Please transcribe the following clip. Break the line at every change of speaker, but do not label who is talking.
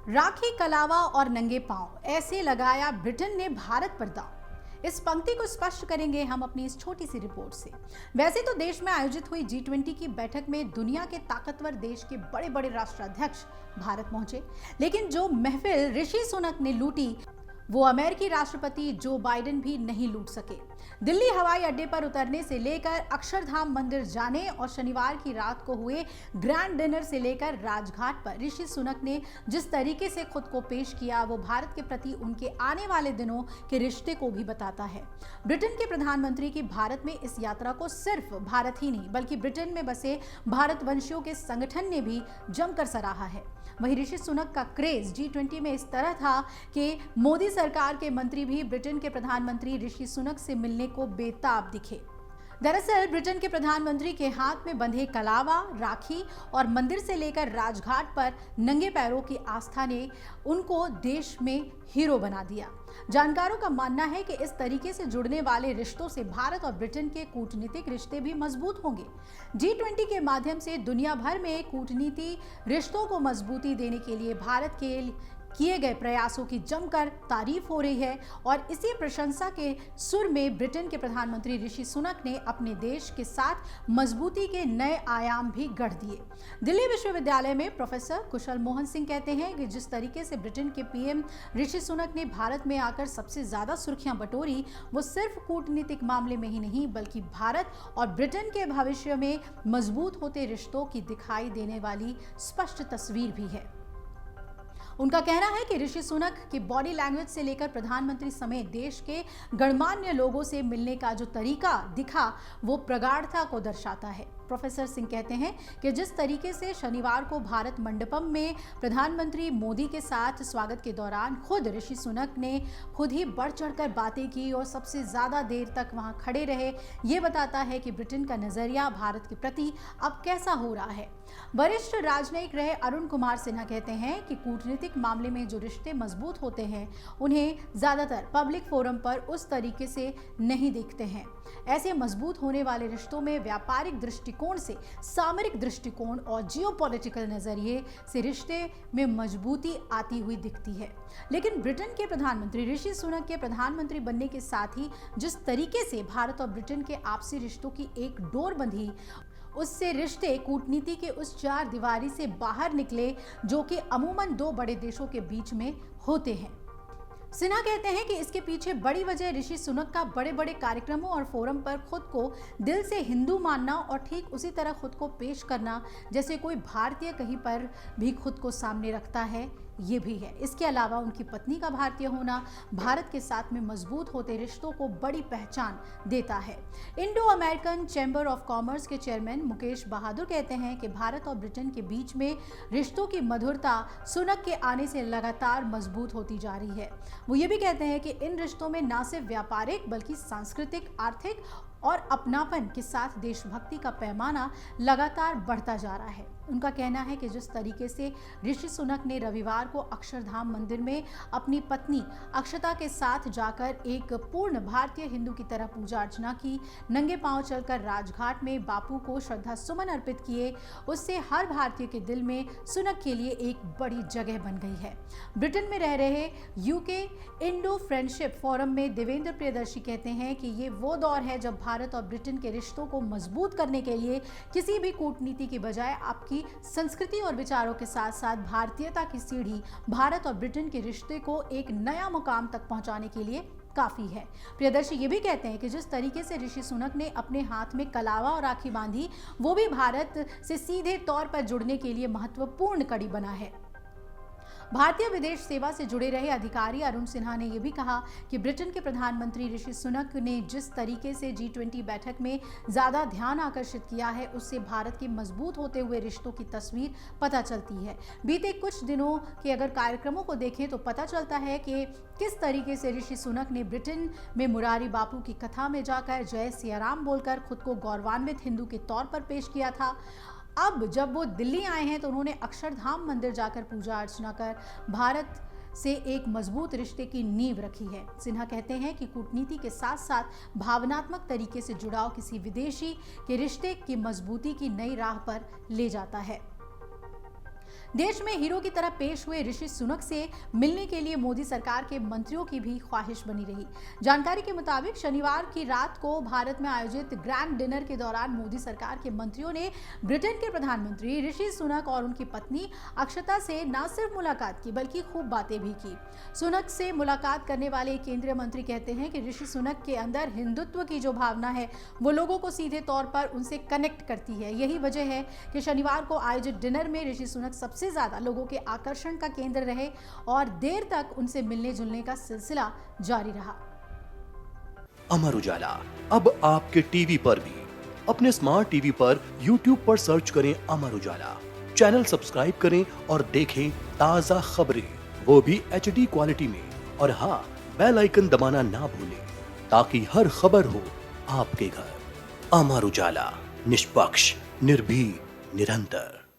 राखी, कलावा और नंगे पांव, ऐसे लगाया ब्रिटेन ने भारत पर दांव। इस पंक्ति को स्पष्ट करेंगे हम अपनी इस छोटी सी रिपोर्ट से। वैसे तो देश में आयोजित हुई G20 की बैठक में दुनिया के ताकतवर देश के बड़े बड़े राष्ट्राध्यक्ष भारत पहुंचे, लेकिन जो महफिल ऋषि सुनक ने लूटी वो अमेरिकी राष्ट्रपति जो बाइडेन भी नहीं लूट सके। दिल्ली हवाई अड्डे पर उतरने से लेकर अक्षरधाम मंदिर जाने और शनिवार की रात को हुए ग्रैंड डिनर से लेकर राजघाट पर ऋषि सुनक ने जिस तरीके से खुद को पेश किया वो भारत के प्रति उनके आने वाले दिनों के रिश्ते को भी बताता है। ब्रिटेन के प्रधानमंत्री की भारत में इस यात्रा को सिर्फ भारत ही नहीं बल्कि ब्रिटेन में बसे भारतवंशियों के संगठन ने भी जमकर सराहा है। वहीं ऋषि सुनक का क्रेज G20 में इस तरह था कि मोदी सरकार के मंत्री भी ब्रिटेन के प्रधानमंत्री ऋषि सुनक से मिलने को बेताब दिखे। दरअसल ब्रिटेन के प्रधानमंत्री के हाथ में बंधे कलावा, राखी और मंदिर से लेकर राजघाट पर नंगे पैरों की आस्था ने उनको देश में हीरो बना दिया। जानकारों का मानना है कि इस तरीके से जुड़ने वाले रिश्तों से भारत और ब्रिटेन के कूटनीतिक रिश्ते भी मजबूत होंगे। G20 के माध्यम से दुनिया भर में कूटनीति रिश्तों को मजबूती देने के लिए भारत के किए गए प्रयासों की जमकर तारीफ हो रही है और इसी प्रशंसा के सुर में ब्रिटेन के प्रधानमंत्री ऋषि सुनक ने अपने देश के साथ मजबूती के नए आयाम भी गढ़ दिए। दिल्ली विश्वविद्यालय में प्रोफेसर कुशल मोहन सिंह कहते हैं कि जिस तरीके से ब्रिटेन के पीएम ऋषि सुनक ने भारत में आकर सबसे ज्यादा सुर्खियां बटोरी वो सिर्फ कूटनीतिक मामले में ही नहीं बल्कि भारत और ब्रिटेन के भविष्य में मजबूत होते रिश्तों की दिखाई देने वाली स्पष्ट तस्वीर भी है। उनका कहना है कि ऋषि सुनक की बॉडी लैंग्वेज से लेकर प्रधानमंत्री समेत देश के गणमान्य लोगों से मिलने का जो तरीका दिखा वो प्रगाढ़ता को दर्शाता है। प्रोफेसर सिंह कहते हैं कि जिस तरीके से शनिवार को भारत मंडपम में प्रधानमंत्री मोदी के साथ स्वागत के दौरान खुद ऋषि सुनक ने खुद ही बढ़ चढ़कर बातें की और सबसे ज्यादा देर तक वहां खड़े रहे, ये बताता है कि ब्रिटेन का नजरिया भारत के प्रति अब कैसा हो रहा है। वरिष्ठ राजनयिक रहे अरुण कुमार सिन्हा कहते हैं कि कूटनीतिक मामले में जो रिश्ते मजबूत होते हैं उन्हें ज्यादातर पब्लिक फोरम पर उस तरीके से नहीं दिखते हैं। ऐसे मजबूत होने वाले रिश्तों में व्यापारिक दृष्टिकोण से सामरिक दृष्टिकोण और जियोपॉलिटिकल नजरिए से रिश्ते में मजबूती आती हुई दिखती है। लेकिन ब्रिटेन के प्रधानमंत्री ऋषि सुनक के प्रधानमंत्री बनने के साथ ही जिस तरीके से भारत और ब्रिटेन के आपसी रिश्तों की एक डोर बंधी उससे रिश्ते कूटनीति के उस चार दीवारी से बाहर निकले जो कि अमूमन दो बड़े देशों के बीच में होते हैं। सिन्हा कहते हैं कि इसके पीछे बड़ी वजह ऋषि सुनक का बड़े बड़े कार्यक्रमों और फोरम पर खुद को दिल से हिंदू मानना और ठीक उसी तरह खुद को पेश करना जैसे कोई भारतीय कहीं पर भी खुद को सामने रखता है, ये भी है। इसके अलावा उनकी पत्नी का भारतीय होना भारत के साथ में मजबूत होते रिश्तों को बड़ी पहचान देता है। Indo American chamber of commerce के चेयरमैन मुकेश बहादुर कहते हैं कि भारत और ब्रिटेन के बीच में रिश्तों की मधुरता सुनक के आने से लगातार मजबूत होती जा रही है। वो ये भी कहते हैं कि इन रिश्तों में न सिर्फ व्यापारिक बल्कि सांस्कृतिक, आर्थिक और अपनापन के साथ देशभक्ति का पैमाना लगातार बढ़ता जा रहा है। उनका कहना है कि जिस तरीके से ऋषि सुनक ने रविवार को अक्षरधाम मंदिर में अपनी पत्नी अक्षता के साथ जाकर एक पूर्ण भारतीय हिंदू की तरह पूजा अर्चना की, नंगे पांव चलकर राजघाट में बापू को श्रद्धा सुमन अर्पित किए, उससे हर भारतीय के दिल में सुनक के लिए एक बड़ी जगह बन गई है। ब्रिटेन में रह रहे यूके इंडो फ्रेंडशिप फोरम में देवेंद्र प्रियदर्शी कहते हैं कि ये वो दौर है जब भारत और ब्रिटेन के रिश्तों को मजबूत करने के लिए किसी भी कूटनीति की बजाय आपकी संस्कृति और विचारों के साथ साथ भारतीयता की सीढ़ी भारत और ब्रिटेन के रिश्ते को एक नया मुकाम तक पहुंचाने के लिए काफी है। प्रियदर्शी ये भी कहते हैं कि जिस तरीके से ऋषि सुनक ने अपने हाथ में कलावा और राखी बांधी वो भी भारत से सीधे तौर पर जुड़ने के लिए महत्वपूर्ण कड़ी बना है। भारतीय विदेश सेवा से जुड़े रहे अधिकारी अरुण सिन्हा ने यह भी कहा कि ब्रिटेन के प्रधानमंत्री ऋषि सुनक ने जिस तरीके से G20 बैठक में ज्यादा ध्यान आकर्षित किया है उससे भारत के मजबूत होते हुए रिश्तों की तस्वीर पता चलती है। बीते कुछ दिनों के अगर कार्यक्रमों को देखें तो पता चलता है कि किस तरीके से ऋषि सुनक ने ब्रिटेन में मुरारी बापू की कथा में जाकर जय सिया राम बोलकर खुद को गौरवान्वित हिंदू के तौर पर पेश किया था। अब जब वो दिल्ली आए हैं तो उन्होंने अक्षरधाम मंदिर जाकर पूजा अर्चना कर भारत से एक मजबूत रिश्ते की नींव रखी है। सिन्हा कहते हैं कि कूटनीति के साथ साथ भावनात्मक तरीके से जुड़ाव किसी विदेशी के रिश्ते की मजबूती की नई राह पर ले जाता है। देश में हीरो की तरह पेश हुए ऋषि सुनक से मिलने के लिए मोदी सरकार के मंत्रियों की भी ख्वाहिश बनी रही। जानकारी के मुताबिक शनिवार की रात को भारत में आयोजित ग्रैंड डिनर के दौरान मोदी सरकार के मंत्रियों ने ब्रिटेन के प्रधानमंत्री ऋषि सुनक और उनकी पत्नी अक्षता से न सिर्फ मुलाकात की बल्कि खूब बातें भी की। सुनक से मुलाकात करने वाले केंद्रीय मंत्री कहते हैं कि ऋषि सुनक के अंदर हिंदुत्व की जो भावना है वो लोगों को सीधे तौर पर उनसे कनेक्ट करती है। यही वजह है कि शनिवार को आयोजित डिनर में ऋषि सुनक सबसे ज्यादा लोगों के आकर्षण का केंद्र रहे और देर तक उनसे मिलने जुलने का सिलसिला जारी रहा।
अमर उजाला अब आपके टीवी पर भी। अपने स्मार्ट टीवी पर YouTube पर सर्च करें अमर उजाला, चैनल सब्सक्राइब करें और देखें ताजा खबरें, वो भी HD क्वालिटी में। और हाँ, बेल आइकन दबाना ना भूलें ताकि हर खबर हो आपके घर। अमर उजाला, निष्पक्ष, निर्भीक, निरंतर।